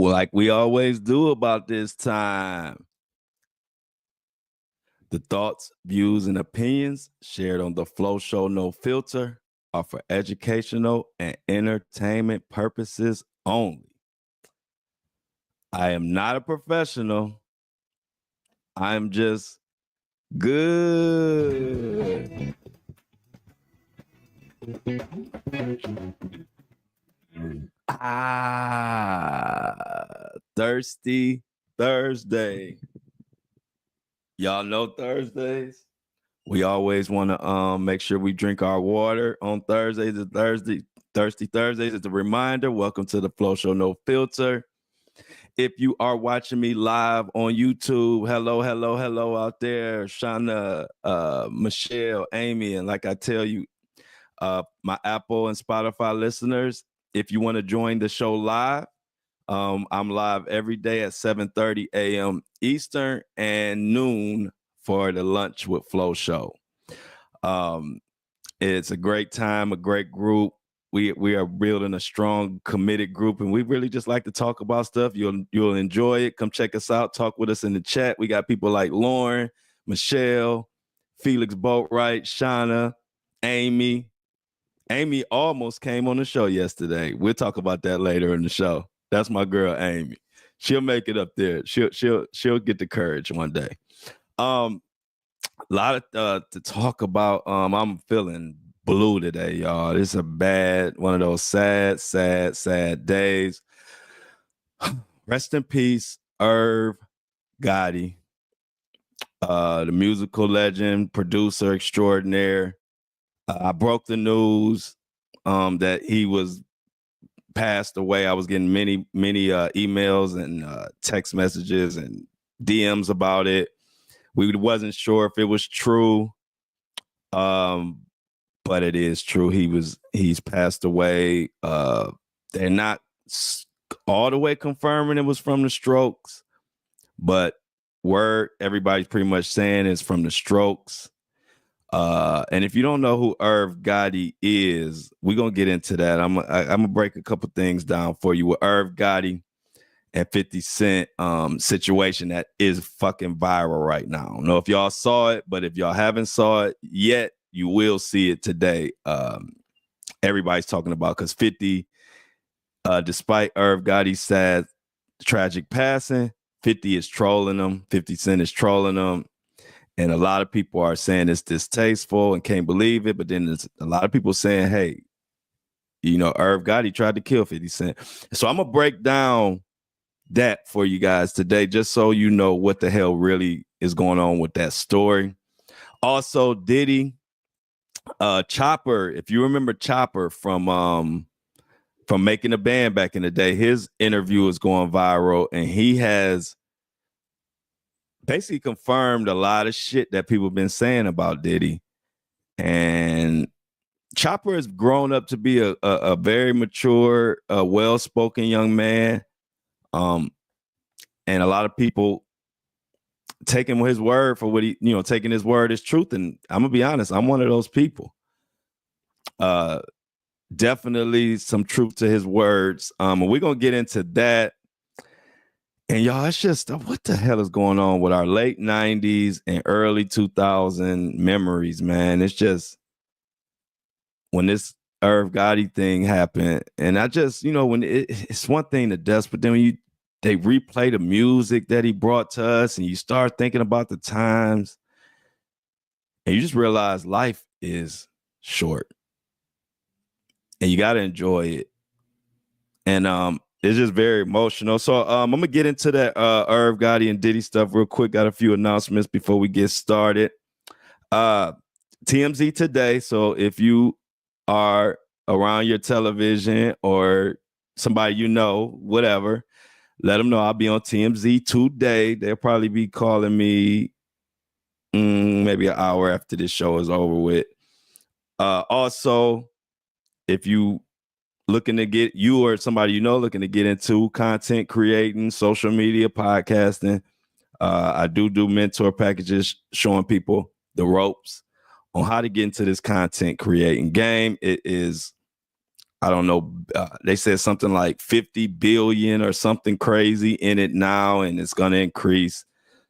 Like we always do about this time. The thoughts, views, and opinions shared on the Flow Show No Filter are for educational and entertainment purposes only. I am not a professional. I'm just good. Thirsty Thursday. Y'all know Thursdays. We always want to make sure we drink our water on Thursdays. Thirsty Thursdays. It's a reminder. Welcome to the Flow Show No Filter. If you are watching me live on YouTube, hello out there, Shauna, Michelle, Amy, and like I tell you, my Apple and Spotify listeners, if you want to join the show live, I'm live every day at 7:30 a.m. Eastern and noon for the Lunch with Flow show. It's a great time, a great group. We are building a strong, committed group, and we really just like to talk about stuff. You'll enjoy it. Come check us out. Talk with us in the chat. We got people like Lauren, Michelle, Felix Boatwright, Shauna, Amy. Amy almost came on the show yesterday. We'll talk about that later in the show. That's my girl, Amy. She'll make it up there. She'll get the courage one day. A lot of to talk about. I'm feeling blue today, y'all. It's a one of those sad days. Rest in peace, IRV Gotti, the musical legend, producer extraordinaire. I broke the news that he was passed away. I was getting many emails and text messages and DMs about it. We wasn't sure if it was true, but it is true. He's passed away. They're not all the way confirming it was from the strokes, but everybody's pretty much saying it's from the strokes. And if you don't know who IRV Gotti is, we're going to get into that. I'm going to break a couple things down for you with IRV Gotti and 50 Cent situation that is fucking viral right now. I don't know if y'all saw it, but if y'all haven't saw it yet, you will see it today. Everybody's talking about because 50, despite IRV Gotti's sad, tragic passing, 50 is trolling him. 50 Cent is trolling him. And a lot of people are saying it's distasteful and can't believe it. But then there's a lot of people saying, hey, IRV Gotti tried to kill 50 Cent. So I'm going to break down that for you guys today, just so you know what the hell really is going on with that story. Also, Diddy, Chopper, if you remember Chopper from Making a Band back in the day, his interview is going viral, and he has basically confirmed a lot of shit that people have been saying about Diddy. And Chopper has grown up to be a very mature, well-spoken young man. And a lot of people taking his word for what taking his word as truth. And I'm gonna be honest, I'm one of those people. Definitely some truth to his words. And we're gonna get into that. And y'all, it's just what the hell is going on with our late 90s and early 2000 memories, man. It's just when this IRV Gotti thing happened, and I just, when it's one thing to dust, but then when they replay the music that he brought to us, and you start thinking about the times, and you just realize life is short, and you got to enjoy it. And it's just very emotional. So I'm gonna get into that IRV Gotti and Diddy stuff real quick. Got a few announcements before we get started. TMZ today. So if you are around your television or somebody whatever, let them know I'll be on TMZ today. They'll probably be calling me maybe an hour after this show is over with. Also, if you looking to get or somebody looking to get into content creating, social media, podcasting, I do mentor packages showing people the ropes on how to get into this content creating game. It is I don't know. They said something like 50 billion or something crazy in it now, and it's going to increase.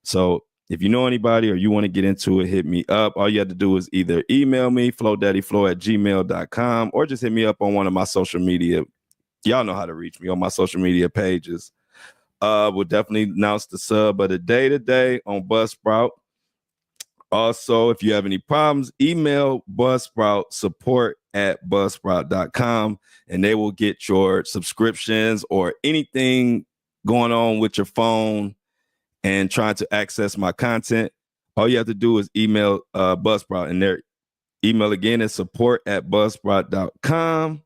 So if you know anybody or you want to get into it, hit me up. All you have to do is either email me, flowdaddyflow@gmail.com, or just hit me up on one of my social media. Y'all know how to reach me on my social media pages. We'll definitely announce the sub of the day today on Buzzsprout. Also, if you have any problems, email Buzzsprout support@buzzsprout.com, and they will get your subscriptions or anything going on with your phone and trying to access my content. All you have to do is email Buzzsprout, and their email again is support@buzzsprout.com.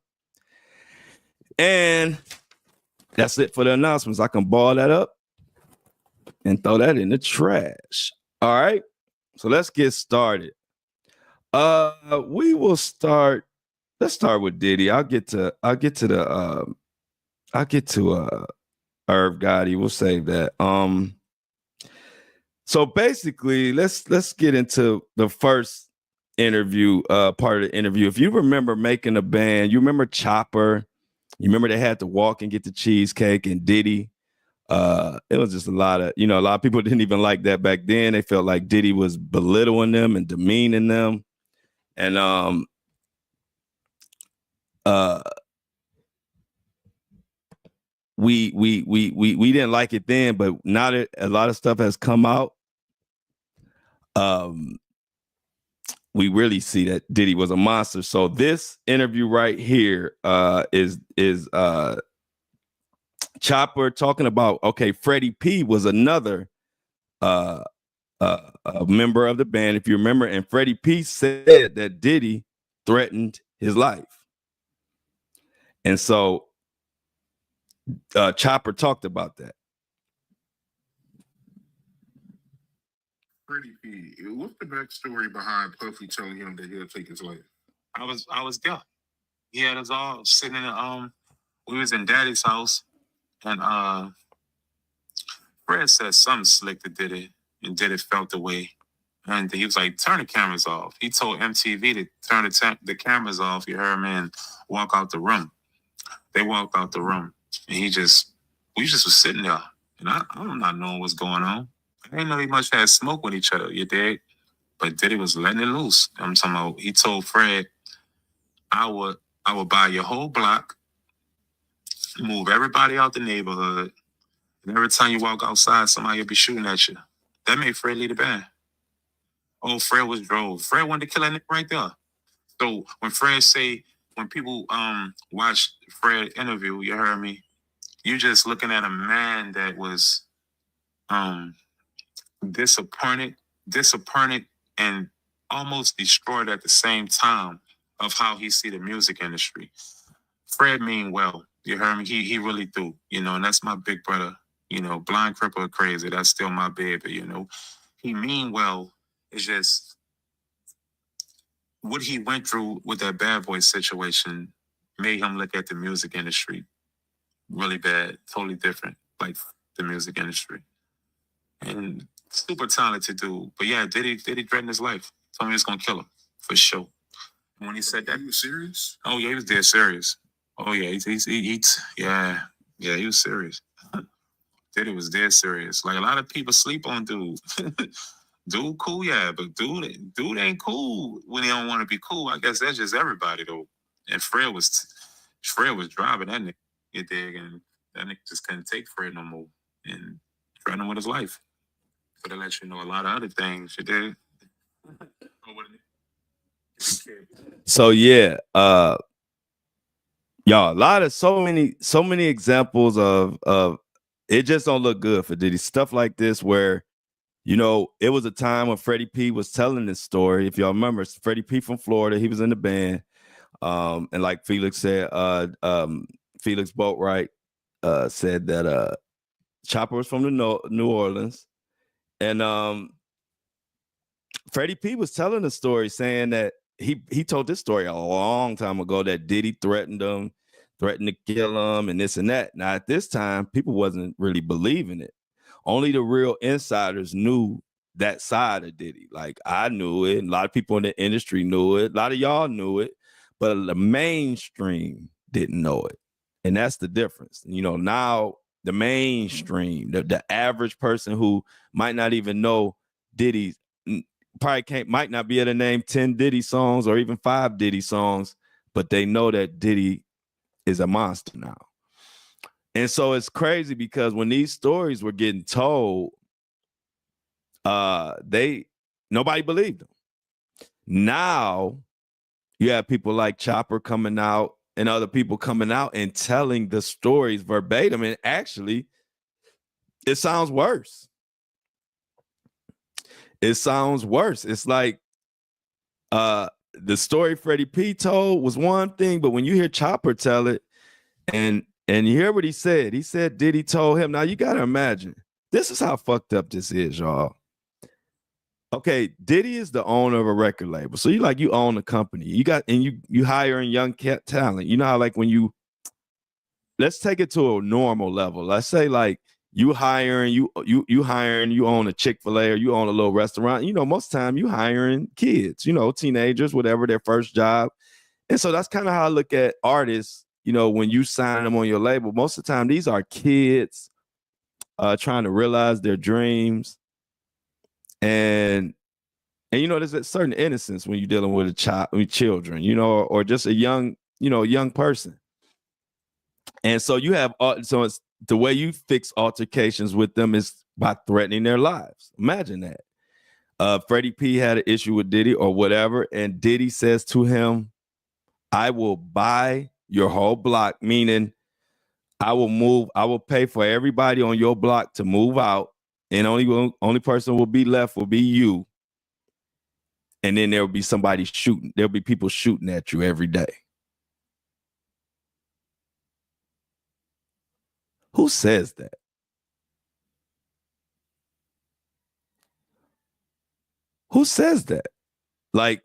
And that's it for the announcements. I can ball that up and throw that in the trash. All right. So let's get started. We will start. Let's start with Diddy. I'll get to IRV Gotti. We'll save that. So basically, let's get into the first interview, part of the interview. If you remember making a band, you remember Chopper, you remember they had to walk and get the cheesecake, and Diddy. It was just a lot of people didn't even like that back then. They felt like Diddy was belittling them and demeaning them. And we didn't like it then, but now that a lot of stuff has come out, we really see that Diddy was a monster. So this interview right here is Chopper talking about, okay, Freddie P was another a member of the band, if you remember, and Freddie P said that Diddy threatened his life. And so Chopper talked about that. Freddie P, what's the backstory behind Puffy telling him that he'll take his life? I was there. He had us all sitting in we was in Daddy's house, and Fred said something slick to Diddy, and Diddy felt the way. And he was like, turn the cameras off. He told MTV to turn the cameras off. You heard me, and walk out the room. They walked out the room, and we just was sitting there. And I'm not knowing what's going on. I didn't know he much had smoke with each other, you dig? But Diddy was letting it loose. I'm talking about, he told Fred, I would buy your whole block, move everybody out the neighborhood, and every time you walk outside, somebody will be shooting at you. That made Fred lead the band. Oh, Fred was drove. Fred wanted to kill that nigga right there. So when people watch Fred interview, you heard me, you just looking at a man that was disappointed and almost destroyed at the same time of how he see the music industry. Fred mean well, you heard me? He really do, and that's my big brother, blind, crippled, crazy. That's still my baby, He mean well. It's just what he went through with that Bad Boy situation made him look at the music industry really bad, totally different, like the music industry. And super talented dude. But yeah, Diddy threatened his life. Told me he was gonna kill him for sure. When he said that, he was serious. Oh yeah, he was dead serious. Oh yeah, he was serious. Diddy was dead serious. Like a lot of people sleep on dude. Dude cool, yeah, but dude ain't cool when he don't want to be cool. I guess that's just everybody though. And Fred was driving that nigga, you dig, and that nigga just couldn't take Fred no more and threatened him with his life. But to let you know a lot of other things, you dig. So yeah, y'all, so many examples of it just don't look good for Diddy. Stuff like this where, it was a time when Freddie P was telling this story. If y'all remember, Freddie P from Florida, he was in the band. And like Felix said, Felix Boatwright said that Chopper was from the New Orleans. And Freddie P was telling the story, saying that he told this story a long time ago that Diddy threatened to kill him and this and that. Now at this time, people wasn't really believing it. Only the real insiders knew that side of Diddy. Like I knew it, and a lot of people in the industry knew it, a lot of y'all knew it, but the mainstream didn't know it. And that's the difference. You know, now the mainstream, the average person who might not even know Diddy, might not be able to name 10 Diddy songs or even 5 Diddy songs, but they know that Diddy is a monster now. And so it's crazy because when these stories were getting told, nobody believed them. Now you have people like Chopper coming out and other people coming out and telling the stories verbatim, and actually it sounds worse. It sounds worse. It's like the story Freddie P told was one thing, but when you hear Chopper tell it, and you hear what he said Diddy told him. Now you gotta imagine, this is how fucked up this is, y'all. Okay, Diddy is the owner of a record label. So you own a company. You hiring young talent. You know how like when let's take it to a normal level. Let's say like you own a Chick-fil-A or you own a little restaurant. You know, most time you hiring kids, you know, teenagers, whatever, their first job. And so that's kind of how I look at artists, you know, when you sign them on your label. Most of the time, these are kids trying to realize their dreams. And you know, there's a certain innocence when you're dealing with children, you know, or just a young person. And so you have, so it's the way you fix altercations with them is by threatening their lives. Imagine that. Freddie P had an issue with Diddy or whatever, and Diddy says to him, I will buy your whole block, meaning I will pay for everybody on your block to move out, and only person will be left will be you. And then there will be somebody shooting. There'll be people shooting at you every day. Who says that? Who says that? Like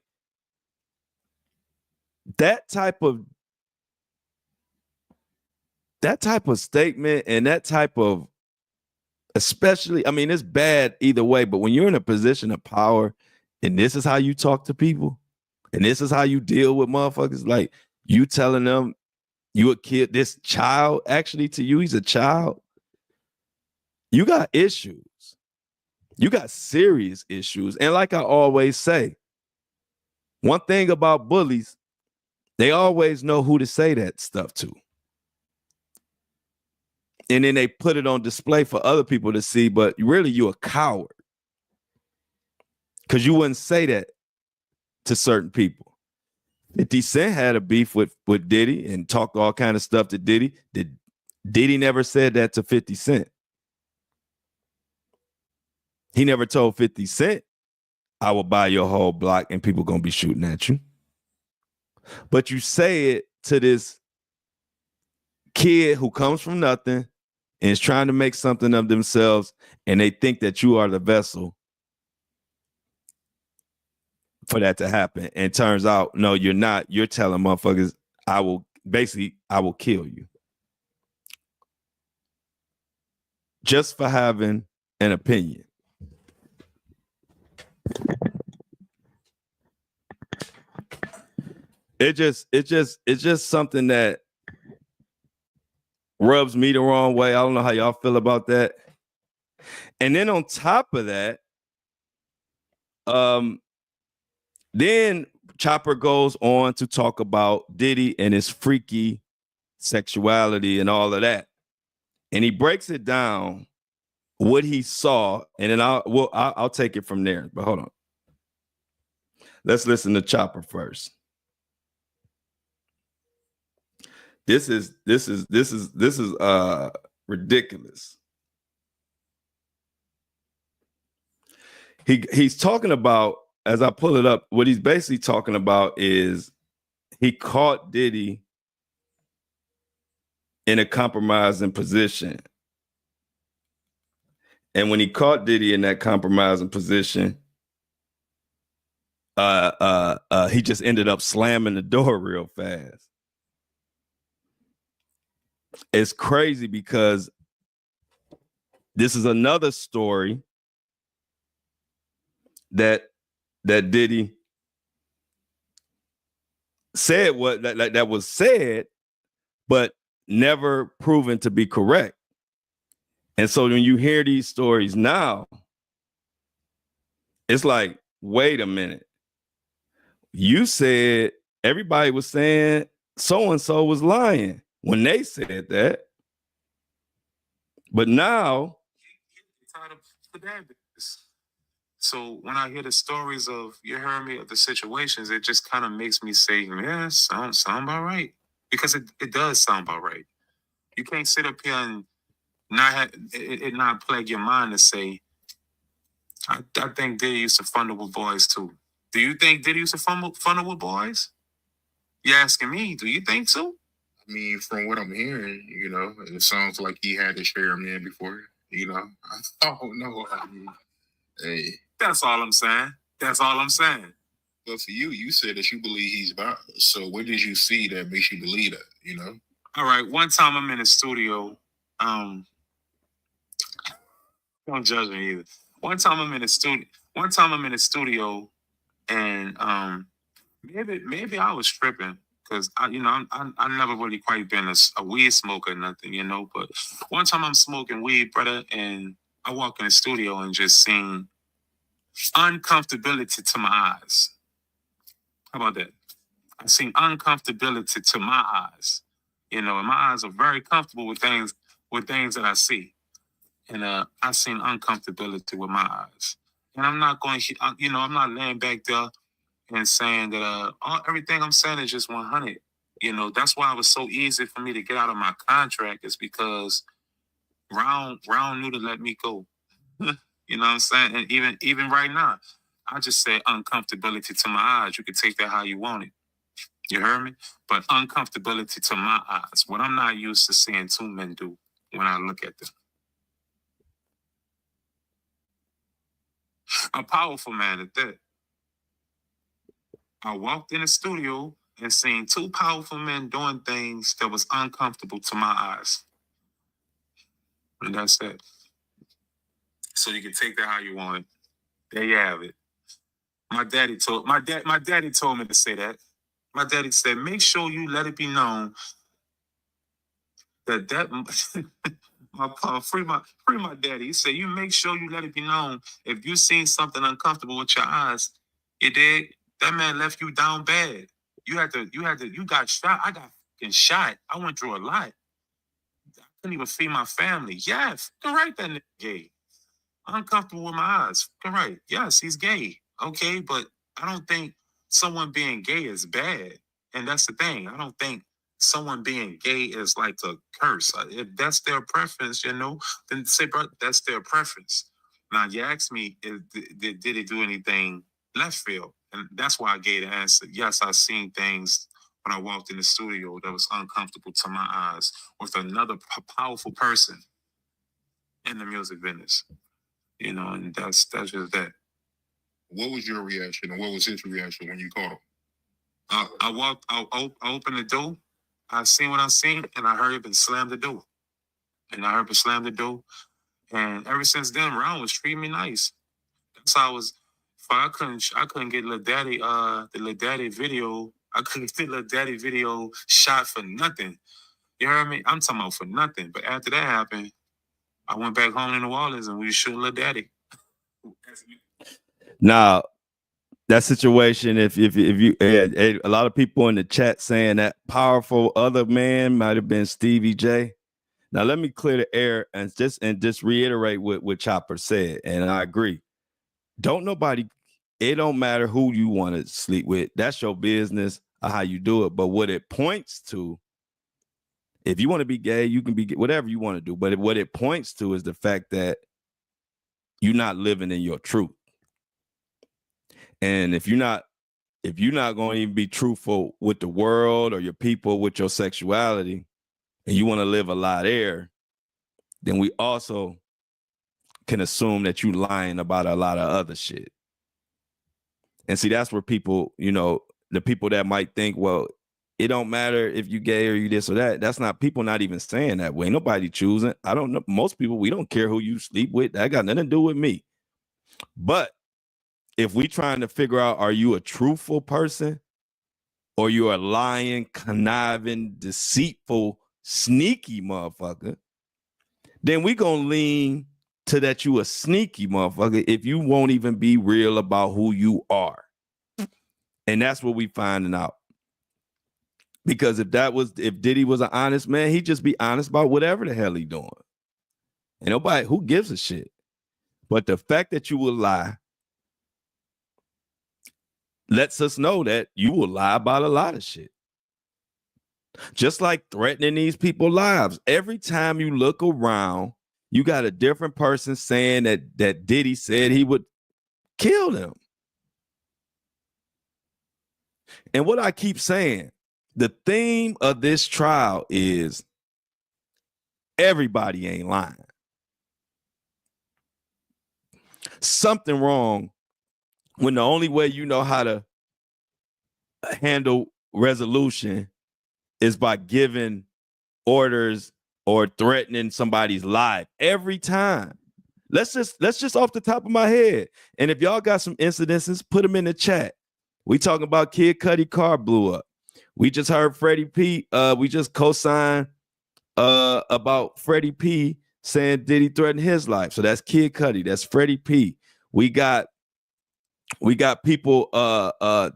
that type of statement and that type of, especially, I mean, it's bad either way, but when you're in a position of power and this is how you talk to people and this is how you deal with motherfuckers, like you telling them you a kid, this child, actually to you, he's a child. You got issues. You got serious issues. And like I always say, one thing about bullies, they always know who to say that stuff to. And then they put it on display for other people to see, but really you're a coward. Because you wouldn't say that to certain people. 50 Cent had a beef with Diddy and talked all kind of stuff to Diddy. Diddy never said that to 50 Cent. He never told 50 Cent, I will buy your whole block and people gonna be shooting at you. But you say it to this kid who comes from nothing and is trying to make something of themselves, and they think that you are the vessel for that to happen. And turns out, no, you're not. You're telling motherfuckers, I will kill you. Just for having an opinion. It's just something that rubs me the wrong way. I don't know how y'all feel about that. And then on top of that, then Chopper goes on to talk about Diddy and his freaky sexuality and all of that. And he breaks it down, what he saw, and then I'll take it from there. But hold on. Let's listen to Chopper first. This is ridiculous. He's talking about, as I pull it up, what he's basically talking about is he caught Diddy in a compromising position. And when he caught Diddy in that compromising position, he just ended up slamming the door real fast. It's crazy because this is another story that Diddy said that was said, but never proven to be correct. And so when you hear these stories now, it's like, wait a minute. You said everybody was saying so-and-so was lying when they said that. But now, tired of the bad business. So when I hear the stories of, you heard me, of the situations, it just kind of makes me say, yeah, sound about right. Because it does sound about right. You can't sit up here and not have it not plague your mind to say, I think Diddy used to funnel with boys too. Do you think Diddy used to funnel with boys? You asking me, do you think so? I mean, from what I'm hearing, it sounds like he had his share of men before. I don't know. I mean, hey. That's all I'm saying. That's all I'm saying. But for you said that you believe he's biased. So what did you see that makes you believe that, All right. One time I'm in the studio. Don't judge me either. One time I'm in the studio and maybe I was tripping because I never really quite been a weed smoker or nothing, but one time I'm smoking weed, brother, and I walk in the studio and just seen uncomfortability to my eyes. How about that? I seen uncomfortability to my eyes. And my eyes are very comfortable with things that I see. And I seen uncomfortability with my eyes. And I'm not going, I'm not laying back there and saying that everything I'm saying is just 100. That's why it was so easy for me to get out of my contract, is because Brown knew to let me go. You know what I'm saying? And even right now, I just say uncomfortability to my eyes. You can take that how you want it. You heard me? But uncomfortability to my eyes, what I'm not used to seeing two men do when I look at them. A powerful man at that. I walked in the studio and seen two powerful men doing things that was uncomfortable to my eyes. And that's it. So you can take that how you want it. There you have it. My daddy told me to say that. My daddy said, make sure you let it be known that free my daddy. He said, you make sure you let it be known if you seen something uncomfortable with your eyes, you dig? That man left you down bad. You got shot. I got fucking shot. I went through a lot. I couldn't even feed my family. Yeah, fucking right, that nigga gay. Uncomfortable with my eyes. Fucking right. Yes, he's gay. Okay, but I don't think someone being gay is bad. And that's the thing. I don't think someone being gay is like a curse. If that's their preference, then say, bro, that's their preference. Now, you ask me, did it do anything left field? And that's why I gave the answer. Yes, I seen things when I walked in the studio that was uncomfortable to my eyes with another powerful person in the music business. And that's just that. What was your reaction and what was his reaction when you caught him? I opened the door. I seen what I seen, and I heard him slam the door. And ever since then, Ron was treating me nice. That's how I was. I couldn't get Lil Daddy, the Lil Daddy video. I couldn't get Lil Daddy video shot for nothing. You heard me? I'm talking about for nothing. But after that happened, I went back home in New Orleans and we was shooting Lil Daddy. Now, that situation, if you a lot of people in the chat saying that powerful other man might have been Stevie J. Now let me clear the air and just reiterate what Chopper said, and I agree. It don't matter who you want to sleep with. That's your business or how you do it. But what it points to, if you want to be gay, you can be gay, whatever you want to do. But what it points to is the fact that you're not living in your truth. And if you're not going to even be truthful with the world or your people with your sexuality, and you want to live a lie there, then we also can assume that you lying about a lot of other shit. And see, that's where people, the people that might think, well, it don't matter if you gay or you this or that. That's not, people not even saying that way. Nobody choosing. I don't know. Most people, we don't care who you sleep with. That got nothing to do with me. But if we trying to figure out, are you a truthful person or you a lying, conniving, deceitful sneaky motherfucker, then we gonna lean to that you a sneaky motherfucker if you won't even be real about who you are. And that's what we finding out. Because if Diddy was an honest man, he'd just be honest about whatever the hell he doing. And nobody, who gives a shit? But the fact that you will lie lets us know that you will lie about a lot of shit. Just like threatening these people's lives. Every time you look around, you got a different person saying that Diddy said he would kill them. And what I keep saying, the theme of this trial is everybody ain't lying. Something wrong when the only way you know how to handle resolution is by giving orders or threatening somebody's life every time. Let's just off the top of my head. And if y'all got some incidences, put them in the chat. We talking about Kid Cudi car blew up. We just heard Freddie P. We just co-signed about Freddie P saying Diddy threatened his life. So that's Kid Cudi. That's Freddie P. We got people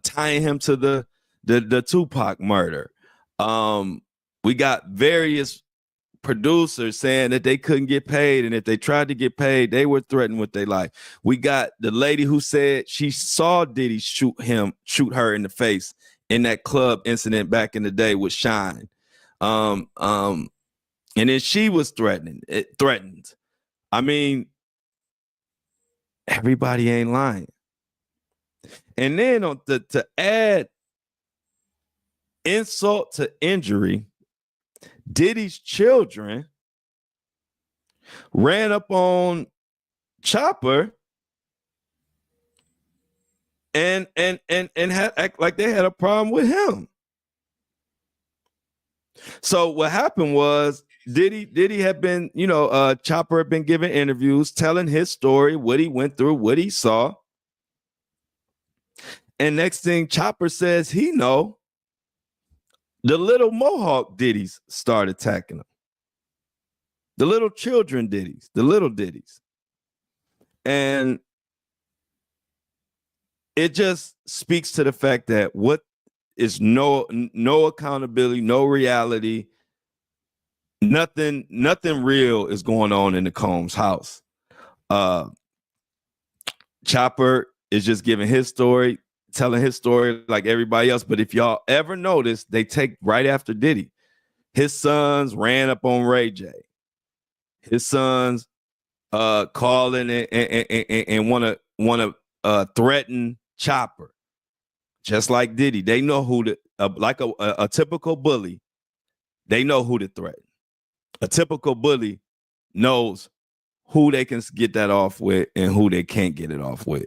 tying him to the Tupac murder. We got various producers saying that they couldn't get paid, and if they tried to get paid, they were threatened with their life. We got the lady who said she saw Diddy shoot her in the face in that club incident back in the day with Shine. And then she was threatened. I mean, everybody ain't lying. And then to add insult to injury, Diddy's children ran up on Chopper and had act like they had a problem with him. So what happened was Diddy had been, Chopper had been giving interviews, telling his story, what he went through, what he saw. And next thing Chopper says he know, the little Mohawk Diddies start attacking him. The little children Diddies, the little Diddies. And it just speaks to the fact that what is no accountability, no reality, nothing real is going on in the Combs house. Chopper is just giving his story, telling his story like everybody else. But if y'all ever notice, they take right after Diddy. His sons ran up on Ray J. His sons calling and want to threaten Chopper, just like Diddy. They know who to like a typical bully. They know who to threaten. A typical bully knows who they can get that off with and who they can't get it off with.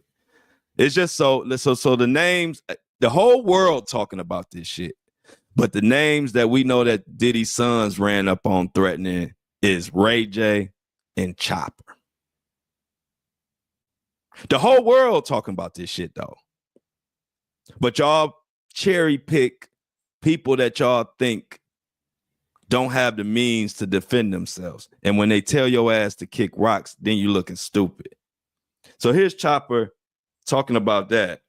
It's just so the names, the whole world talking about this shit, but the names that we know that Diddy's sons ran up on threatening is Ray J and Chopper. The whole world talking about this shit though. But y'all cherry pick people that y'all think don't have the means to defend themselves. And when they tell your ass to kick rocks, then you looking stupid. So here's Chopper talking about that.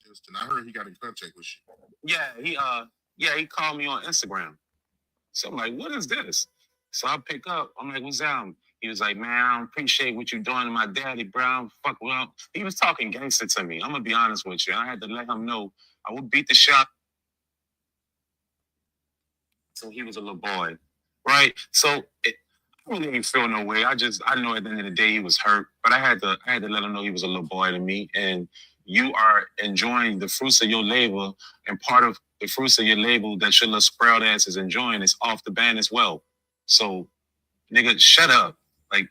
Justin, I heard he got in contact with you. He called me on Instagram. So I'm like, what is this? So I pick up. I'm like, what's that? He was like, man, I don't appreciate what you're doing to my daddy, bro. Fuck, well, he was talking gangster to me. I'm gonna be honest with you. I had to let him know I would beat the shot. So he was a little boy, right? So I really didn't feel no way. I know at the end of the day he was hurt, but I had to let him know he was a little boy to me. And you are enjoying the fruits of your labor, and part of the fruits of your labor that your little sprout ass is enjoying is off the band as well. So, nigga, shut up. Like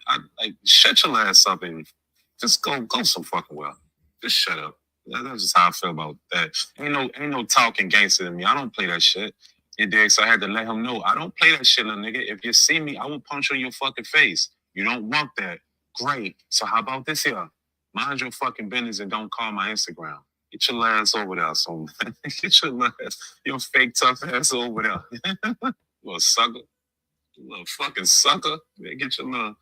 shut your ass up and just go some fucking well. Just shut up. That's just how I feel about that. Ain't no talking gangster to me. I don't play that shit. You dig? So I had to let him know I don't play that shit, little nigga. If you see me, I will punch you in your fucking face. You don't want that. Great. So how about this here? Mind your fucking business and don't call my Instagram. Get your ass over there, so get your ass, your fake tough ass over there. little sucker. You little fucking sucker. Man, get your little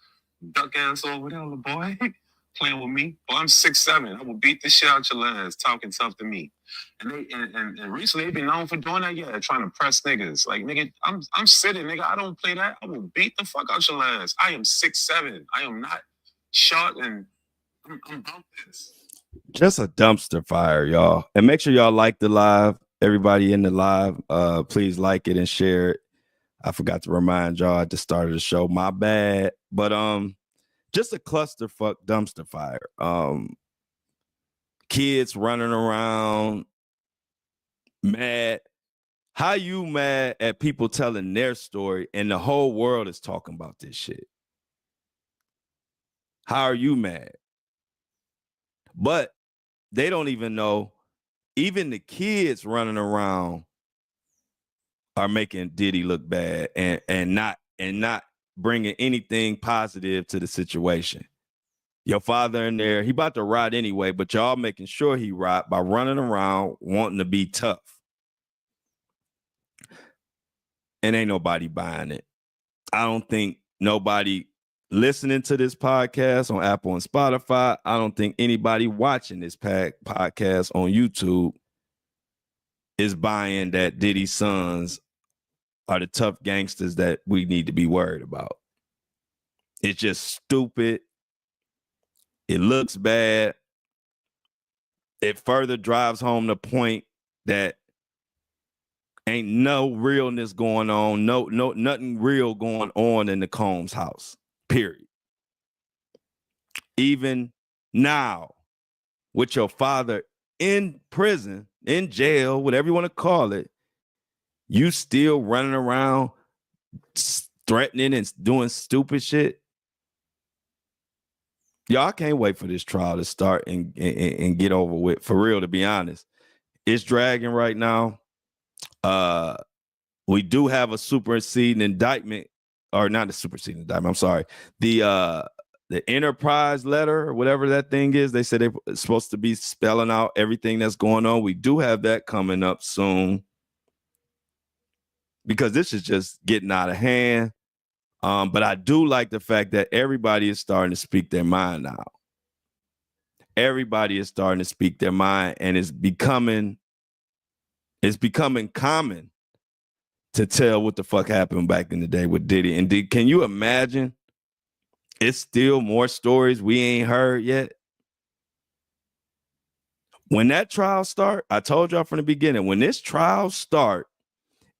duck ass over there, little boy. Playing with me. Boy, I'm 6'7". I will beat the shit out your ass talking tough to me. And recently they've been known for doing that, yeah, trying to press niggas. Like, nigga, I'm sitting, nigga. I don't play that. I will beat the fuck out your ass. I am 6'7". I am not short, and I'm about this. Just a dumpster fire, y'all. And make sure y'all like the live. Everybody in the live, please like it and share it. I forgot to remind y'all at the start of the show. My bad. But just a clusterfuck dumpster fire. Kids running around mad. How you mad at people telling their story and the whole world is talking about this shit? How are you mad? But they don't even know. Even the kids running around are making Diddy look bad and not bringing anything positive to the situation. Your father in there, he about to rot anyway, but y'all making sure he rot by running around wanting to be tough. And ain't nobody buying it. I don't think nobody listening to this podcast on Apple and Spotify. I don't think anybody watching this podcast on YouTube is buying that Diddy's sons are the tough gangsters that we need to be worried about. It's just stupid. It looks bad. It further drives home the point that ain't no realness going on, no nothing real going on in the Combs house, period. Even now, with your father in prison, in jail, whatever you want to call it, you still running around threatening and doing stupid shit. Y'all can't wait for this trial to start and get over with. For real, to be honest, it's dragging right now. We do have a superseding indictment, or not a superseding indictment. I'm sorry. The enterprise letter or whatever that thing is. They said they're supposed to be spelling out everything that's going on. We do have that coming up soon because this is just getting out of hand. But I do like the fact that everybody is starting to speak their mind now. Everybody is starting to speak their mind, and it's becoming common to tell what the fuck happened back in the day with Diddy. And can you imagine? It's still more stories we ain't heard yet. When that trial start, I told y'all from the beginning, when this trial start,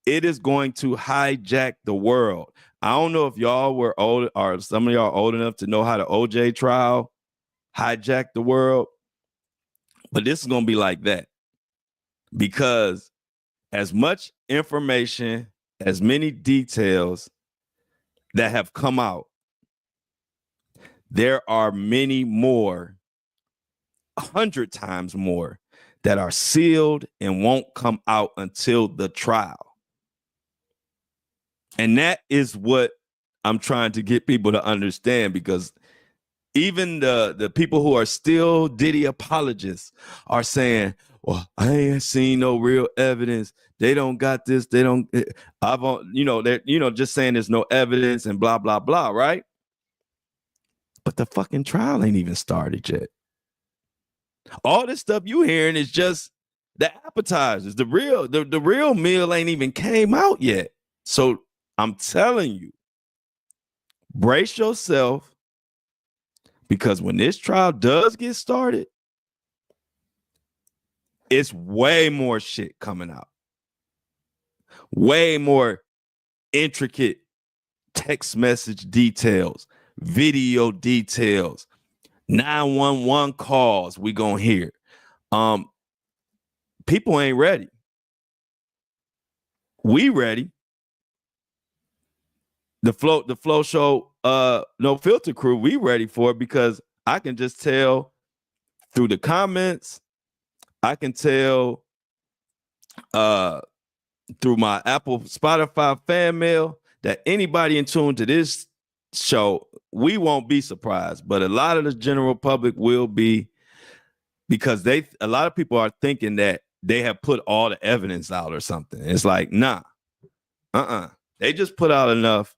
it is going to hijack the world. I don't know if y'all were old or some of y'all old enough to know how the OJ trial hijacked the world, but this is going to be like that because as much information, as many details that have come out, there are many more, 100 times more, that are sealed and won't come out until the trial. And that is what I'm trying to get people to understand, because even the people who are still Diddy apologists are saying, well, I ain't seen no real evidence. They don't got this. They don't, they're, just saying there's no evidence and blah, blah, blah, right? But the fucking trial ain't even started yet. All this stuff you hearing is just the appetizers. The real meal ain't even came out yet. So I'm telling you, brace yourself, because when this trial does get started, it's way more shit coming out. Way more intricate text message details, video details, 911 calls we gonna hear. People ain't ready. We ready. The flow show, no filter crew, we ready for it, because I can just tell through the comments, I can tell through my Apple Spotify fan mail that anybody in tune to this show, we won't be surprised, but a lot of the general public will be, because a lot of people are thinking that they have put all the evidence out or something. It's like, nah, They just put out enough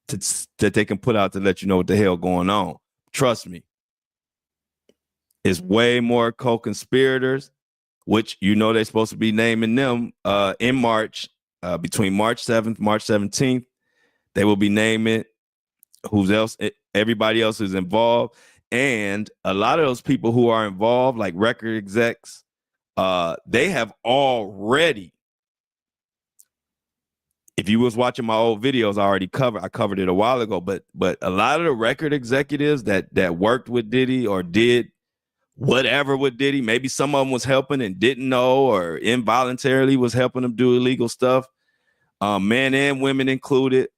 that they can put out to let you know what the hell going on. Trust me. It's way more co-conspirators, which you know they're supposed to be naming them in March, between March 7th, March 17th. They will be naming everybody else is involved. And a lot of those people who are involved, like record execs, they have already, if you was watching my old videos, I covered it a while ago, but a lot of the record executives that worked with Diddy or did whatever with Diddy, maybe some of them was helping and didn't know, or involuntarily was helping them do illegal stuff, men and women included,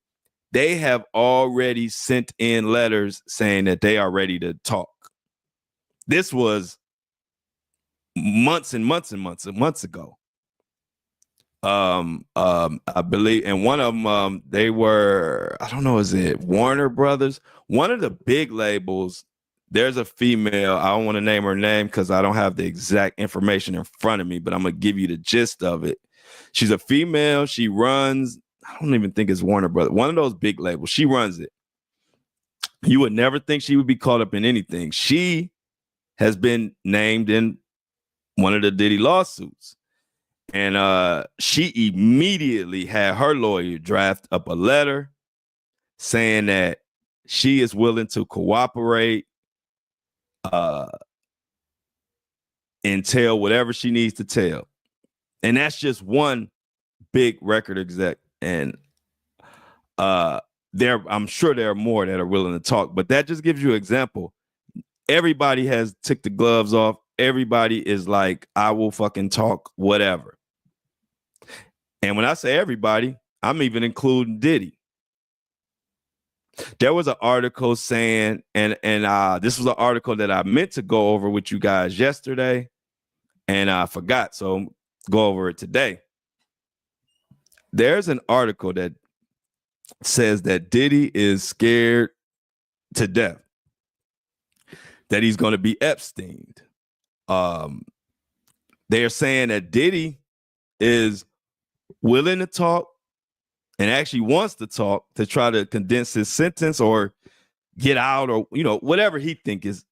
they have already sent in letters saying that they are ready to talk. This was months and months and months and months ago. I believe, and one of them, they were, I don't know, is it Warner Brothers? One of the big labels, there's a female, I don't want to name her name because I don't have the exact information in front of me, but I'm going to give you the gist of it. She's a female. She runs, I don't even think it's Warner Brothers, one of those big labels. She runs it. You would never think she would be caught up in anything. She has been named in one of the Diddy lawsuits. And she immediately had her lawyer draft up a letter saying that she is willing to cooperate and tell whatever she needs to tell. And that's just one big record exec. And I'm sure there are more that are willing to talk, but that just gives you an example. Everybody has took the gloves off. Everybody is like, I will fucking talk, whatever. And when I say everybody, I'm even including Diddy. There was an article saying, and this was an article that I meant to go over with you guys yesterday, and I forgot, so go over it today. There's an article that says that Diddy is scared to death that he's going to be Epsteined. They are saying that Diddy is willing to talk and actually wants to talk to try to condense his sentence or get out, or whatever he thinks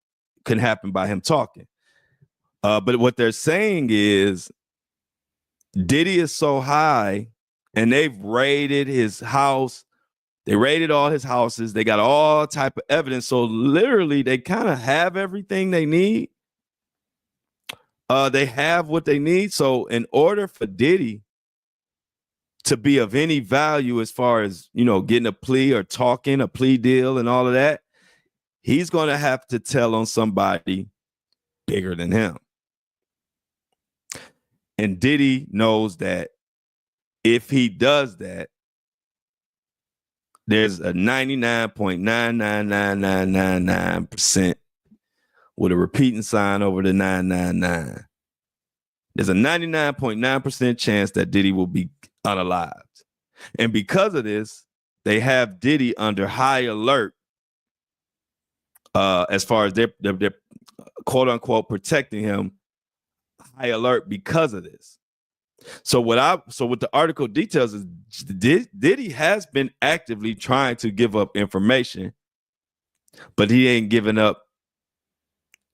can happen by him talking. But what they're saying is Diddy is so high, and they've raided his house. They raided all his houses. They got all type of evidence. So literally, they kind of have everything they need. They have what they need. So in order for Diddy to be of any value as far as, getting a plea or talking, a plea deal and all of that, he's going to have to tell on somebody bigger than him. And Diddy knows that if he does that, there's a 99.99999% with a repeating sign over the 999. There's a 99.9% chance that Diddy will be unalived. And because of this, they have Diddy under high alert as far as they're quote unquote protecting him, high alert because of this. So what the article details is Diddy has been actively trying to give up information, but he ain't giving up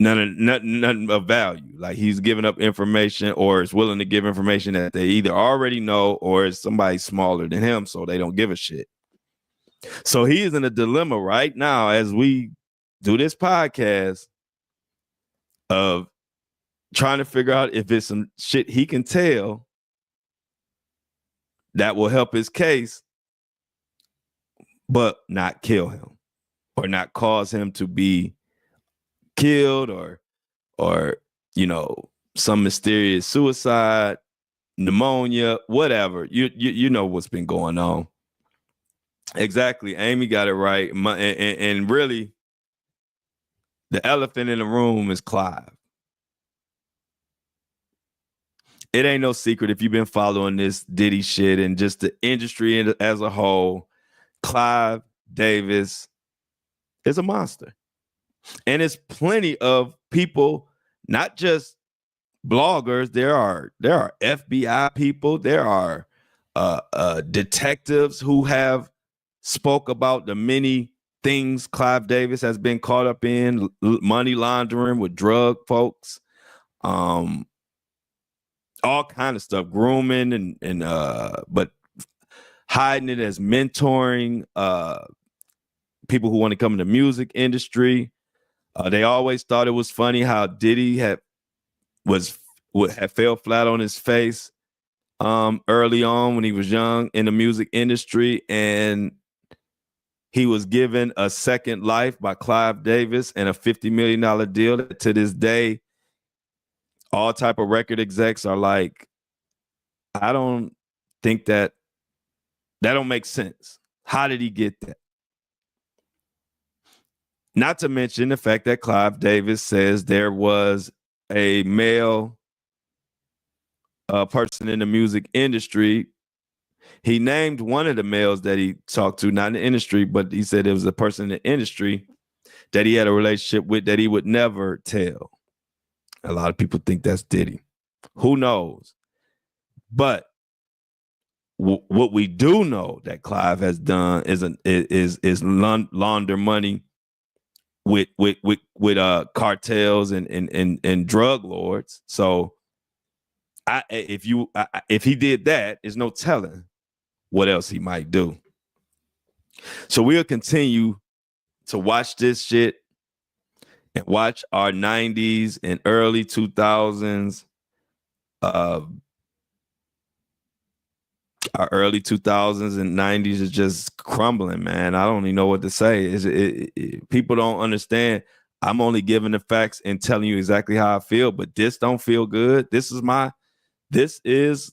nothing of value. Like, he's giving up information, or is willing to give information that they either already know, or is somebody smaller than him, so they don't give a shit. So he is in a dilemma right now as we do this podcast of trying to figure out if it's some shit he can tell that will help his case, but not kill him or not cause him to be killed or some mysterious suicide, pneumonia, whatever. You know what's been going on. Exactly. Amy got it right. And really, the elephant in the room is Clive. It ain't no secret if you've been following this Diddy shit and just the industry as a whole, Clive Davis is a monster. And it's plenty of people, not just bloggers. There are FBI people. There are detectives who have spoke about the many things Clive Davis has been caught up in, money laundering with drug folks, all kind of stuff, grooming and but hiding it as mentoring people who want to come in the music industry. They always thought it was funny how Diddy had fell flat on his face early on when he was young in the music industry, and he was given a second life by Clive Davis and a $50 million deal that to this day, all type of record execs are like, I don't think that don't make sense. How did he get that? Not to mention the fact that Clive Davis says there was a male person in the music industry. He named one of the males that he talked to, not in the industry, but he said it was a person in the industry that he had a relationship with that he would never tell. A lot of people think that's Diddy. Who knows? But what we do know that Clive has done is launder money with cartels and drug lords. So if he did that, there's no telling what else he might do. So we'll continue to watch this shit and watch our 90s and early 2000s, our early 2000s and 90s is just crumbling, man. I don't even know what to say. People don't understand. I'm only giving the facts and telling you exactly how I feel, but this don't feel good. This is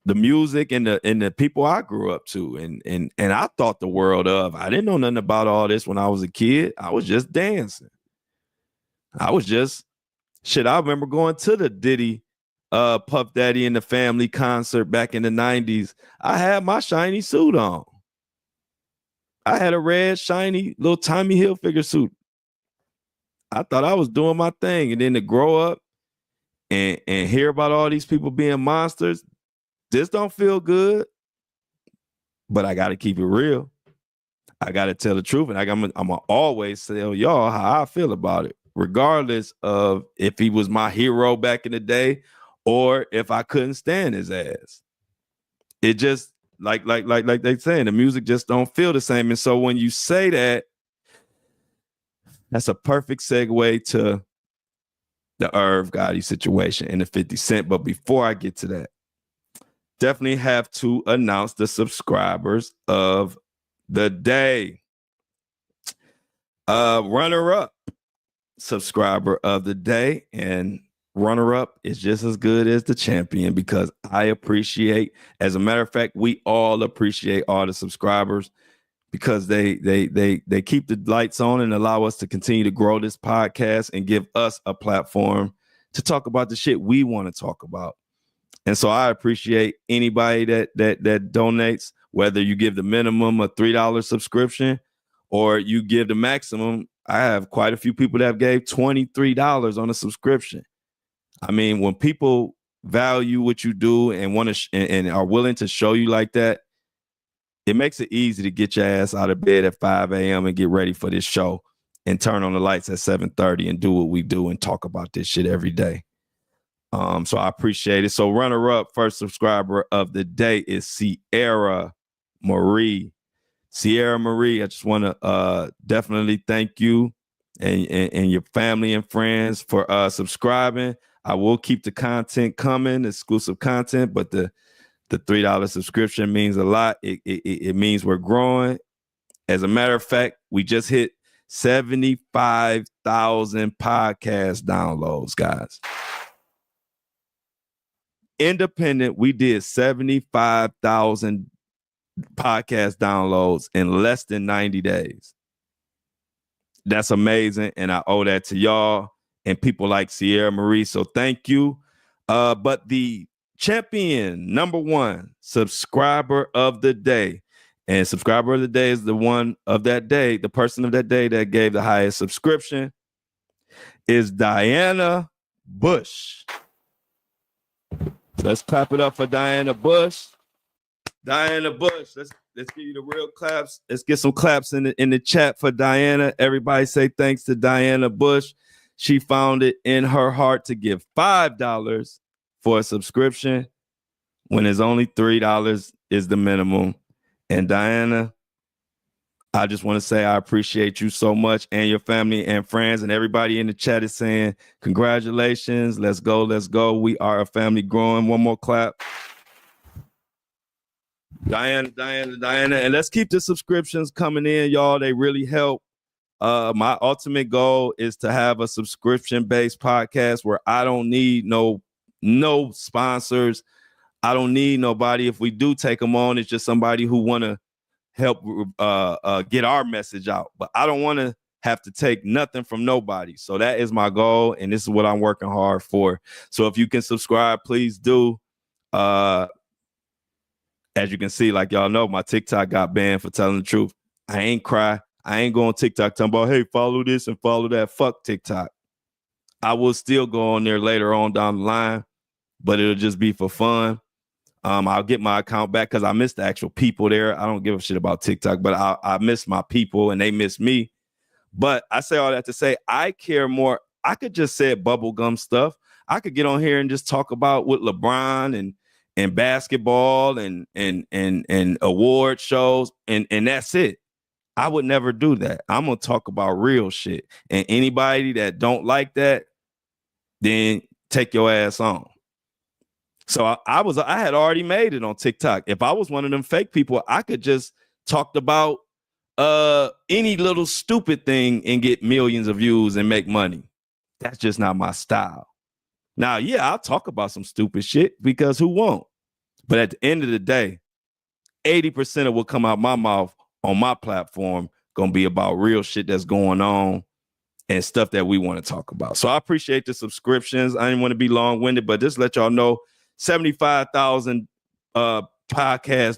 the music and the people I grew up to, and I thought the world of. I didn't know nothing about all this when I was a kid. I was just dancing. I remember going to the Diddy, Puff Daddy and the Family concert back in the 90s. I had my shiny suit on. I had a red, shiny little Tommy Hilfiger suit. I thought I was doing my thing. And then to grow up and hear about all these people being monsters, this don't feel good. But I got to keep it real. I got to tell the truth. And I'm going to always tell y'all how I feel about it, regardless of if he was my hero back in the day or if I couldn't stand his ass. It just, like they saying, the music just don't feel the same. And so when you say that, that's a perfect segue to the IRV Gotti situation and the 50 Cent. But before I get to that, definitely have to announce the subscribers of the day. Runner-up subscriber of the day, and runner-up is just as good as the champion, because I appreciate, as a matter of fact, we all appreciate all the subscribers, because they keep the lights on and allow us to continue to grow this podcast and give us a platform to talk about the shit we want to talk about. And so I appreciate anybody that donates, whether you give the minimum a $3 subscription or you give the maximum. I have quite a few people that have gave $23 on a subscription. I mean, when people value what you do and want to and are willing to show you like that, it makes it easy to get your ass out of bed at 5 a.m. and get ready for this show and turn on the lights at 7:30 and do what we do and talk about this shit every day. So I appreciate it. So runner-up, first subscriber of the day is Sierra Marie. Sierra Marie, I just want to definitely thank you and your family and friends for subscribing. I will keep the content coming, exclusive content, but the $3 subscription means a lot. It means we're growing. As a matter of fact, we just hit 75,000 podcast downloads, guys. Independent, we did 75,000 podcast downloads in less than 90 days. That's amazing, and I owe that to y'all and people like Sierra Marie, so thank you. But the champion, number one subscriber of the day, and subscriber of the day is the one of that day, the person of that day that gave the highest subscription, is Diana Bush. Let's clap it up for Diana Bush. Diana Bush. Let's give you the real claps. Let's get some claps in the chat for Diana. Everybody say thanks to Diana Bush. She found it in her heart to give $5 for a subscription when it's only $3 is the minimum. And Diana, I just want to say I appreciate you so much, and your family and friends, and everybody in the chat is saying congratulations. Let's go. Let's go. We are a family growing. One more clap. Diana. And let's keep the subscriptions coming in, y'all. They really help. My ultimate goal is to have a subscription-based podcast where I don't need no sponsors. I don't need nobody. If we do take them on, it's just somebody who want to help get our message out. But I don't want to have to take nothing from nobody. So that is my goal, and this is what I'm working hard for. So if you can subscribe, please do. As you can see, like y'all know, my TikTok got banned for telling the truth. I ain't cry. I ain't going TikTok talking about, hey, follow this and follow that. Fuck TikTok. I will still go on there later on down the line, but it'll just be for fun. I'll get my account back because I miss the actual people there. I don't give a shit about TikTok, but I miss my people and they miss me. But I say all that to say I care more. I could just say bubblegum stuff. I could get on here and just talk about with LeBron and basketball and award shows and that's it. I would never do that. I'm gonna talk about real shit. And anybody that don't like that, then take your ass on. So I had already made it on TikTok. If I was one of them fake people, I could just talk about any little stupid thing and get millions of views and make money. That's just not my style. Now, yeah, I'll talk about some stupid shit because who won't? But at the end of the day, 80% of what come out my mouth on my platform gonna be about real shit that's going on and stuff that we want to talk about. So I appreciate the subscriptions. I didn't want to be long-winded, but just let y'all know 75,000 podcast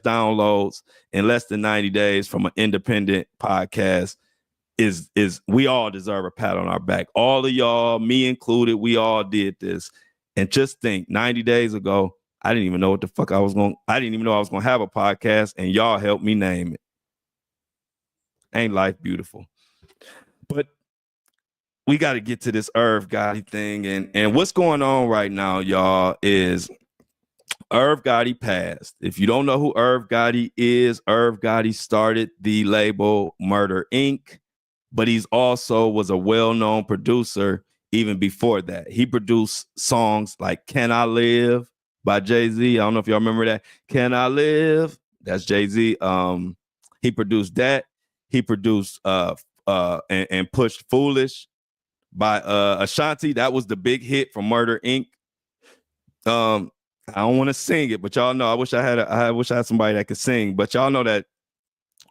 downloads in less than 90 days from an independent podcast is we all deserve a pat on our back. All of y'all, me included, we all did this. And just think, 90 days ago, I didn't even know what the fuck I didn't even know I was going to have a podcast, and y'all helped me name it. Ain't life beautiful? But we got to get to this IRV Gotti thing. And what's going on right now, y'all, is IRV Gotti passed. If you don't know who IRV Gotti is, IRV Gotti started the label Murder Inc., but he's also was a well-known producer even before that. He produced songs like Can I Live by Jay-Z. I don't know if y'all remember that. Can I Live? That's Jay-Z. He produced that. He produced and pushed Foolish by Ashanti. That was the big hit from Murder Inc. I don't want to sing it, but y'all know I wish I had somebody that could sing. But y'all know that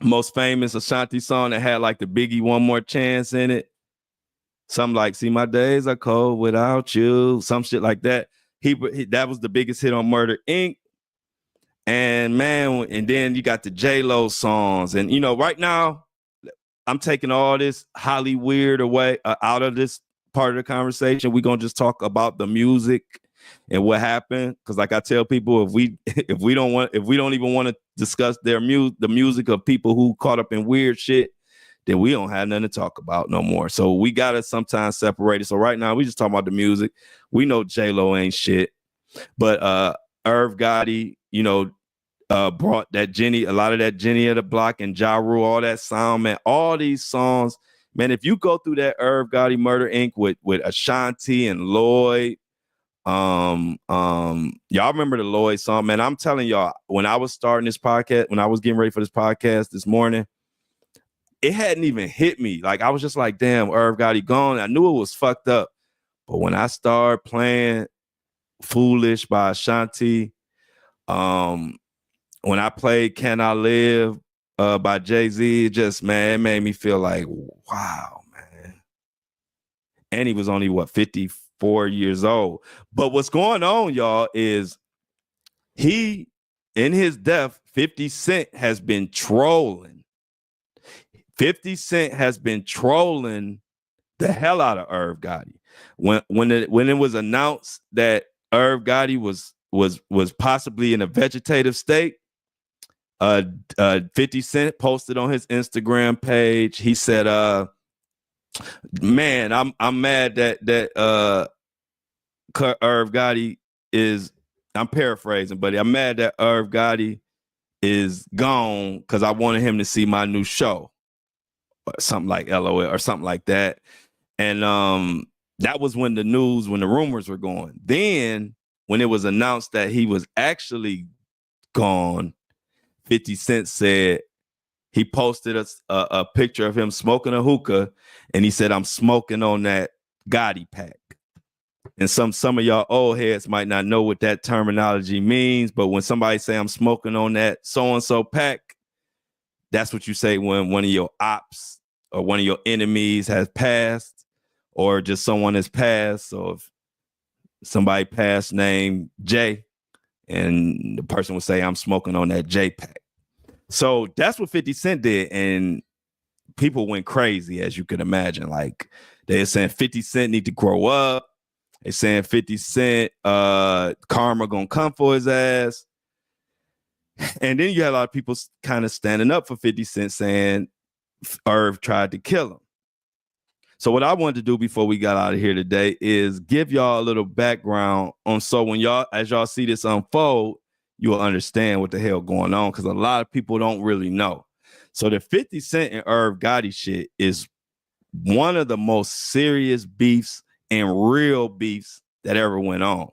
most famous Ashanti song that had like the Biggie One More Chance in it. Something like See My Days Are Cold Without You, some shit like that. He that was the biggest hit on Murder Inc. And man, and then you got the J-Lo songs. And you know, right now, I'm taking all this Hollywood away out of this part of the conversation. We're gonna just talk about the music and what happened. Because like I tell people, if we don't even want to discuss the music of people who caught up in weird shit, then we don't have nothing to talk about no more. So we gotta sometimes separate it. So right now we just talking about the music. We know J-Lo ain't shit, but IRV Gotti, you know, brought that a lot of that Jenny of the Block and Ja Rule, all that sound, man. All these songs, man. If you go through that IRV Gotti Murder Inc. with Ashanti and Lloyd, y'all remember the Lloyd song, man? I'm telling y'all, when I was starting this podcast, when I was getting ready for this podcast this morning, it hadn't even hit me. Like I was just like, damn, IRV Gotti gone. I knew it was fucked up, but when I started playing Foolish by Ashanti, when I played Can I Live by Jay-Z, it made me feel like, wow, man. And he was only, 54 years old. But what's going on, y'all, is in his death, 50 Cent has been trolling. 50 Cent has been trolling the hell out of IRV Gotti. When it was announced that IRV Gotti was possibly in a vegetative state, 50 Cent posted on his Instagram page. He said, man, I'm mad that IRV Gotti is, I'm paraphrasing, but I'm mad that IRV Gotti is gone because I wanted him to see my new show. Or something like LOL or something like that. And that was when the rumors were going. Then when it was announced that he was actually gone, 50 Cent said, he posted a picture of him smoking a hookah, and he said, I'm smoking on that Gotti pack. And some of y'all old heads might not know what that terminology means, but when somebody say I'm smoking on that so-and-so pack, that's what you say when one of your ops or one of your enemies has passed, or just someone has passed. So if somebody passed named Jay, and the person would say, I'm smoking on that J pack. So that's what 50 Cent did. And people went crazy, as you could imagine. Like, they're saying 50 Cent need to grow up. They're saying 50 Cent, karma gonna come for his ass. And then you had a lot of people kind of standing up for 50 Cent, saying Irv tried to kill him. So what I wanted to do before we got out of here today is give y'all a little background on, so when as y'all see this unfold, you will understand what the hell going on, because a lot of people don't really know. So the 50 Cent and IRV Gotti shit is one of the most serious beefs and real beefs that ever went on.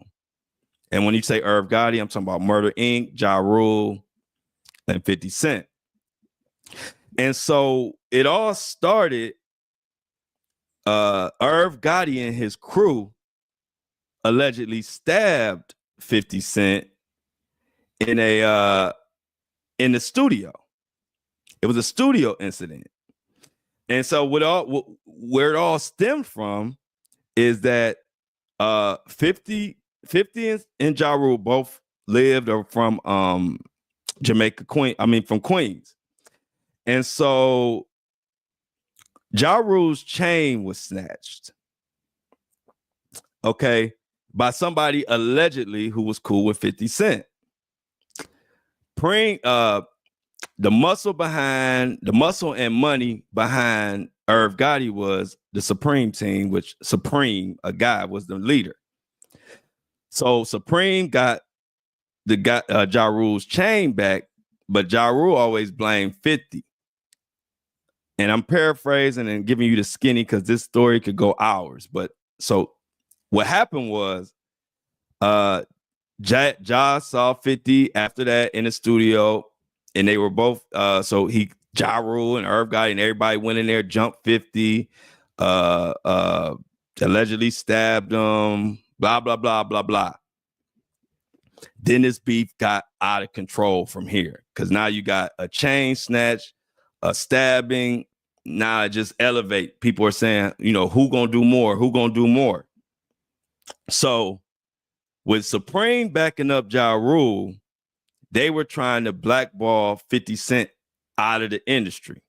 And when you say IRV Gotti, I'm talking about Murder Inc., Ja Rule, and 50 Cent. And so it all started, IRV Gotti and his crew allegedly stabbed 50 Cent in the studio. It was a studio incident. And so where it all stemmed from is that 50 and Ja Rule both lived or from Jamaica, from Queens. And so Ja Rule's chain was snatched, okay, by somebody allegedly who was cool with 50 Cent. The muscle and money behind IRV Gotti was the Supreme team, which Supreme, a guy, was the leader. So Supreme got Ja Rule's chain back, but Ja Rule always blamed 50. And I'm paraphrasing and giving you the skinny because this story could go hours. But so what happened was, Ja saw 50 after that in the studio, and they were both Ja Rule and IRV Gotti and everybody went in there, jumped 50, allegedly stabbed him, blah blah blah blah blah. Then this beef got out of control from here, because now you got a chain snatch, a stabbing. Now it just elevate. People are saying, who gonna do more? Who gonna do more? So with Supreme backing up Ja Rule, they were trying to blackball 50 Cent out of the industry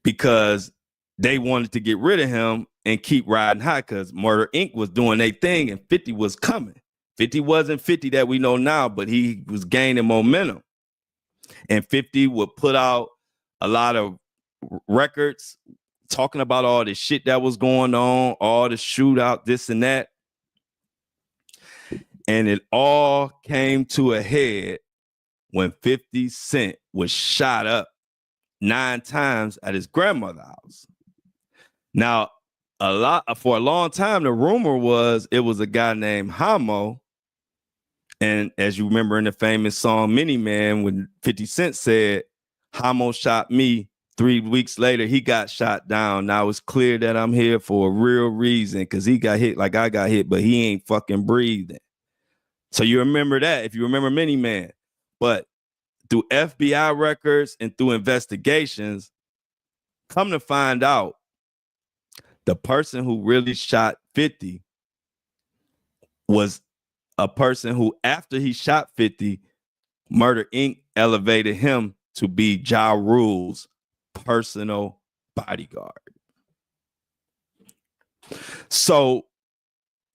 because they wanted to get rid of him and keep riding high, because Murder Inc. was doing their thing and 50 was coming. 50 wasn't 50 that we know now, but he was gaining momentum. And 50 would put out a lot of records talking about all the shit that was going on, all the shootout, this and that. And it all came to a head when 50 Cent was shot up 9 times at his grandmother's house. Now, for a long time, the rumor was it was a guy named Hamo. And as you remember in the famous song Mini Man, when 50 Cent said, Hamo shot me, 3 weeks later, he got shot down. Now it's clear that I'm here for a real reason, because he got hit like I got hit, but he ain't fucking breathing. So you remember that, if you remember Mini Man. But through FBI records and through investigations, come to find out, the person who really shot 50 was a person who, after he shot 50, Murder Inc. elevated him to be Ja Rule's personal bodyguard. So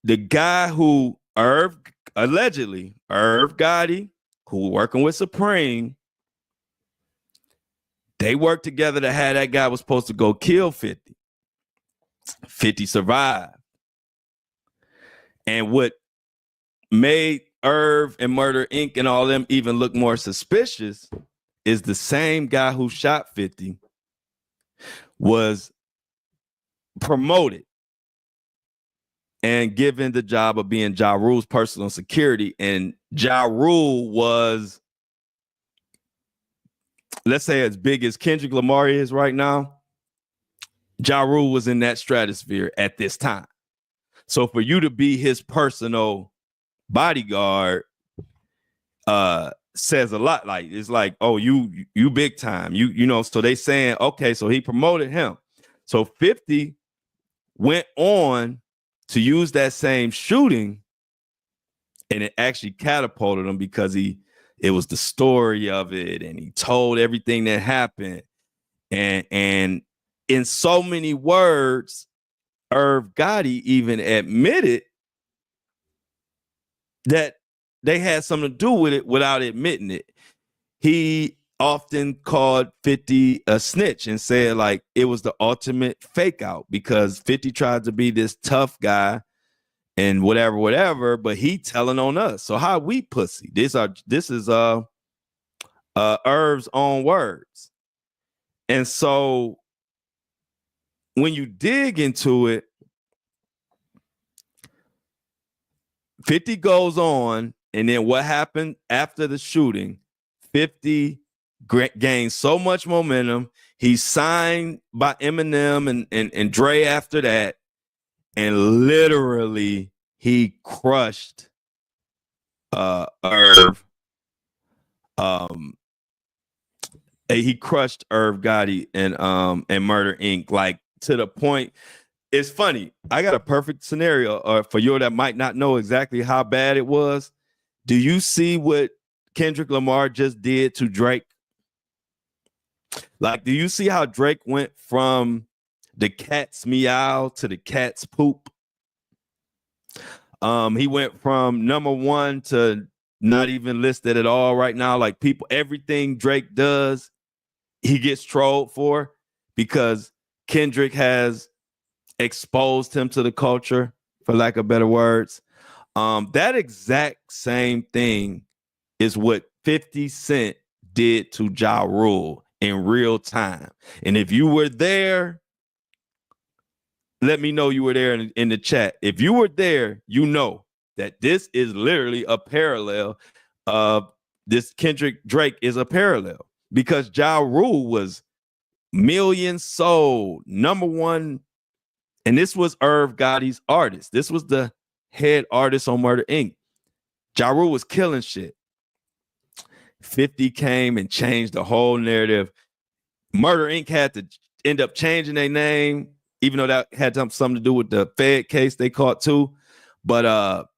the guy who allegedly, IRV Gotti who were working with Supreme, they worked together to have that guy was supposed to go kill 50. 50 survived. And what made Irv and Murder Inc. and all them even look more suspicious is the same guy who shot 50 was promoted and given the job of being Ja Rule's personal security. And Ja Rule was, let's say, as big as Kendrick Lamar is right now. Ja Rule was in that stratosphere at this time. So for you to be his personal bodyguard says a lot. Like, it's like, oh, you big time. You know, so they saying, okay, so he promoted him. So 50 went on to use that same shooting, and it actually catapulted him because it was the story of it, and he told everything that happened. And in so many words, IRV Gotti even admitted that they had something to do with it without admitting it. He often called 50 a snitch and said like it was the ultimate fake out because 50 tried to be this tough guy and whatever, but he telling on us. So how we pussy? This is IRV's own words. And so when you dig into it, 50 goes on, and then what happened after the shooting? 50 gained so much momentum. He's signed by Eminem and Dre after that, and literally he crushed IRV. He crushed IRV Gotti and Murder Inc. Like to the point. It's funny. I got a perfect scenario for you that might not know exactly how bad it was. Do you see what Kendrick Lamar just did to Drake? Like, do you see how Drake went from the cat's meow to the cat's poop? He went from #1 to not even listed at all right now. Like everything Drake does, he gets trolled for because Kendrick has exposed him to the culture, for lack of better words. That exact same thing is what 50 Cent did to Ja Rule in real time. And if you were there, let me know you were there in the chat. If you were there, you know that this is literally a parallel of this. Kendrick Drake is a parallel because Ja Rule was millions sold, #1. And this was IRV Gotti's artist. This was the head artist on Murder Inc. Ja Rule was killing shit. 50 came and changed the whole narrative. Murder Inc. had to end up changing their name, even though that had something to do with the Fed case they caught too. But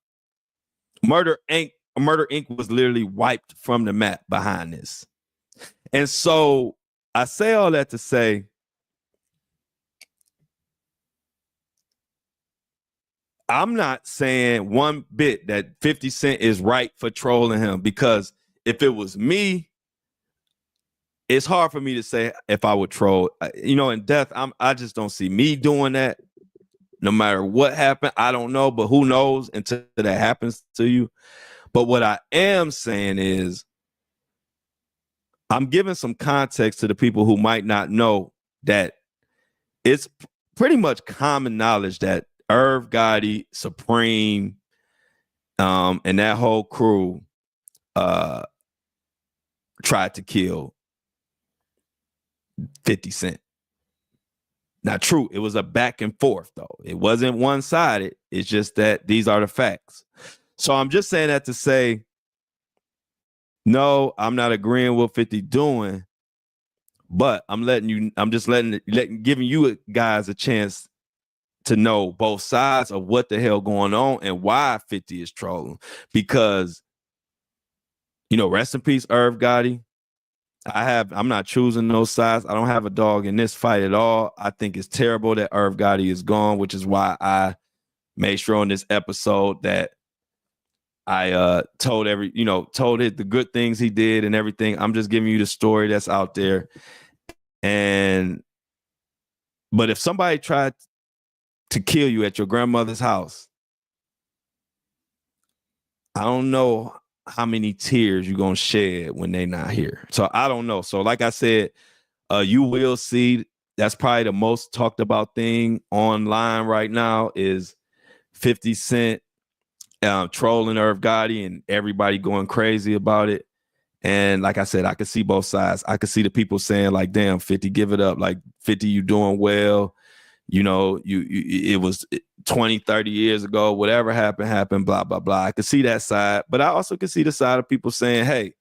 Murder Inc. was literally wiped from the map behind this. And so I say all that to say, I'm not saying one bit that 50 Cent is right for trolling him, because if it was me, it's hard for me to say if I would troll. You know, in death, I just don't see me doing that. No matter what happened, I don't know, but who knows until that happens to you. But what I am saying is I'm giving some context to the people who might not know that it's pretty much common knowledge that IRV Gotti, Supreme, and that whole crew tried to kill 50 Cent. Now, true, it was a back and forth, though. It wasn't one-sided. It's just that these are the facts. So I'm just saying that to say, no, I'm not agreeing with 50 doing, but I'm just giving you guys a chance to know both sides of what the hell going on and why 50 is trolling. Because, you know, rest in peace, IRV Gotti. I'm not choosing those sides. I don't have a dog in this fight at all. I think it's terrible that IRV Gotti is gone, which is why I made sure on this episode that I told told it the good things he did and everything. I'm just giving you the story that's out there. But if somebody tried to kill you at your grandmother's house, I don't know how many tears you're gonna shed when they're not here. So I don't know. So like I said, you will see that's probably the most talked about thing online right now is 50 Cent trolling IRV Gotti and everybody going crazy about it. And like I said, I could see both sides. I could see the people saying like, damn, 50, give it up. Like 50, you doing well. You know, it was 20, 30 years ago, whatever happened, blah, blah, blah. I could see that side. But I also could see the side of people saying, hey,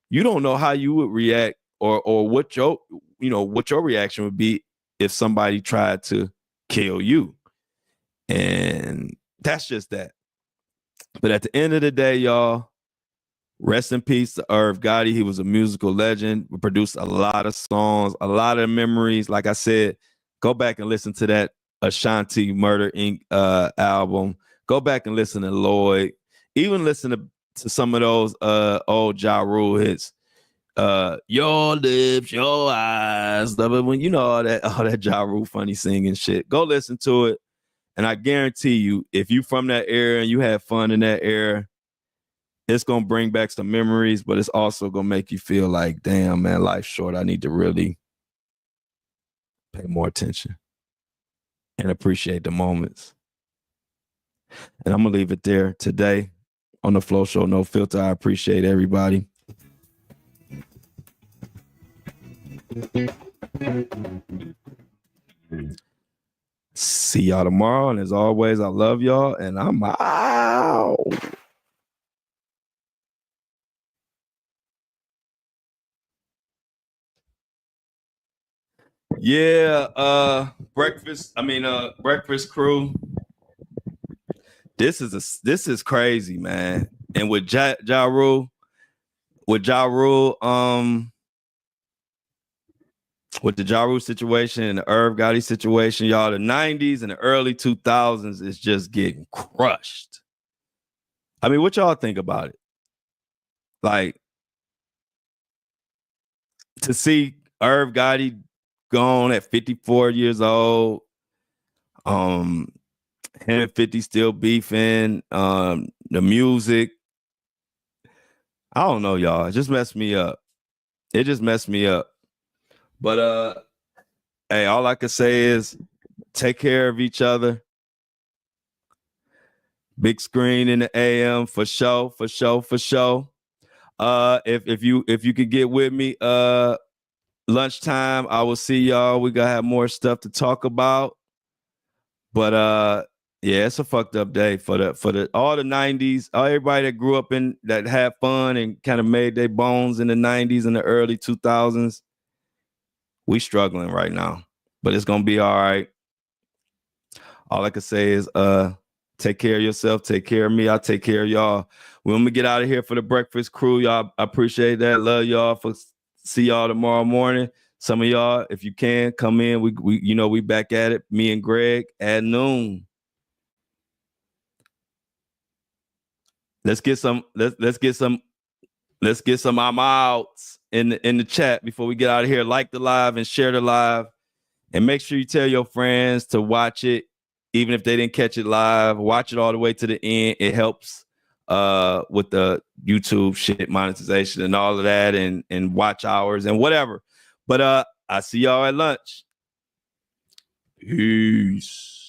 you don't know how you would react or what your reaction would be if somebody tried to kill you. And that's just that. But at the end of the day, y'all, rest in peace to IRV Gotti. He was a musical legend. We produced a lot of songs, a lot of memories. Like I said, go back and listen to that Ashanti Murder Inc. Album. Go back and listen to Lloyd. Even listen to some of those old Ja Rule hits. Your lips, your eyes. When you know all that Ja Rule funny singing shit. Go listen to it. And I guarantee you, if you from that era and you had fun in that era, it's going to bring back some memories, but it's also going to make you feel like, damn, man, life's short. I need to really pay more attention and appreciate the moments. And I'm going to leave it there today on the Flow Show, No Filter. I appreciate everybody. See y'all tomorrow. And as always, I love y'all and I'm out. Yeah, Breakfast Crew. This is crazy, man. And with Ja Rule, with the Ja Rule situation and the IRV Gotti situation, y'all, the 90s and the early 2000s is just getting crushed. I mean, what y'all think about it? Like, to see IRV Gotti gone at 54 years old, him and 50 still beefing, the music. I don't know, y'all. It just messed me up. But hey, all I can say is take care of each other. Big screen in the AM for sure. If you could get with me lunchtime, I will see y'all. We gotta have more stuff to talk about. But yeah, it's a fucked up day for all the 90s, everybody that grew up in that had fun and kind of made their bones in the 90s and the early 2000s. We struggling right now, but it's gonna be all right. All I can say is take care of yourself, take care of me, I'll take care of y'all. When we get out of here for the Breakfast Crew, y'all, I appreciate that. Love y'all. See y'all tomorrow morning. Some of y'all, if you can, come in. We back at it. Me and Greg at noon. Let's get some I'm outs in the chat before we get out of here. Like the live and share the live. And make sure you tell your friends to watch it, even if they didn't catch it live. Watch it all the way to the end. It helps with the YouTube shit, monetization and all of that, and watch hours and whatever. But I see y'all at lunch. Peace.